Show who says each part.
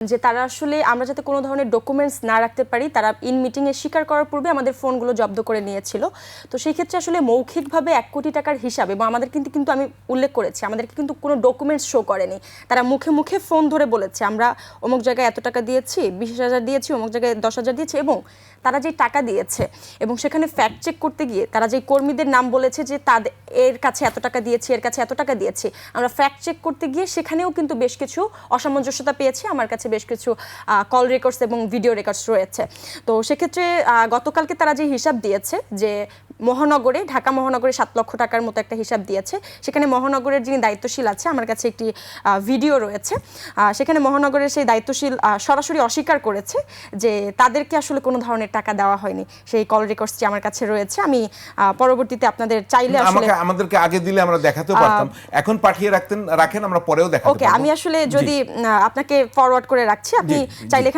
Speaker 1: যে তারা আসলে আমরা যাতে কোনো ধরনের ডকুমেন্টস না রাখতে পারি, তারা ইন মিটিংয়ে স্বীকার করার পূর্বে আমাদের ফোনগুলো জব্দ করে নিয়েছিল। তো সেই ক্ষেত্রে আসলে মৌখিকভাবে 1 কোটি টাকার হিসাব, এবং আমাদের কিন্তু আমি উল্লেখ করেছি আমাদেরকে কিন্তু কোনো ডকুমেন্টস শো করেনি। তারা মুখে মুখে ফোন ধরে বলেছে আমরা অমুক জায়গায় এত টাকা দিয়েছি, 20,000 দিয়েছি, অমুক জায়গায় 10,000 দিয়েছি, এবং তারা যে টাকা দিয়েছে এবং সেখানে ফ্যাক্ট চেক করতে গিয়ে তারা যে কর্মীদের নাম বলেছে যে তাদের এর কাছে এত টাকা দিয়েছি, এর কাছে এত টাকা দিয়েছি, আমরা ফ্যাক্ট চেক করতে গিয়ে সেখানেও কিন্তু বেশ কিছু অসামঞ্জস্যতা পেয়েছি। আমার কাছে বেশ কিছু কল রেকর্ডস এবং ভিডিও রেকর্ডস রয়েছে। তো সেক্ষেত্রে গতকালকে তারা যে হিসাব দিয়েছে যে মহানগরে, ঢাকা মহানগরে 7 লক্ষ টাকার মতো একটা হিসাব দিয়েছে, সেখানে মহানগরের যিনি দায়িত্বশীল আছে, আমার কাছে একটি ভিডিও রয়েছে, সেখানে মহানগরের সেই দায়িত্বশীল সরাসরি অস্বীকার করেছে যে তাদেরকে আসলে কোনো ধরনের টাকা দেওয়া হয়নি। সেই কল রেকর্ডসটি আমার কাছে রয়েছে। আমি পরবর্তীতে আপনাদের চাইলে আসলে
Speaker 2: আমাদেরকে আগে দিলে আমরা দেখাতেও পারতাম, এখন পাঠিয়ে রাখেন, আমরা পরেও দেখাতে পারবো।
Speaker 1: ওকে, আমি আসলে যদি আপনাকে ফরওয়ার্ড করে রাখছি, আপনি চাইলে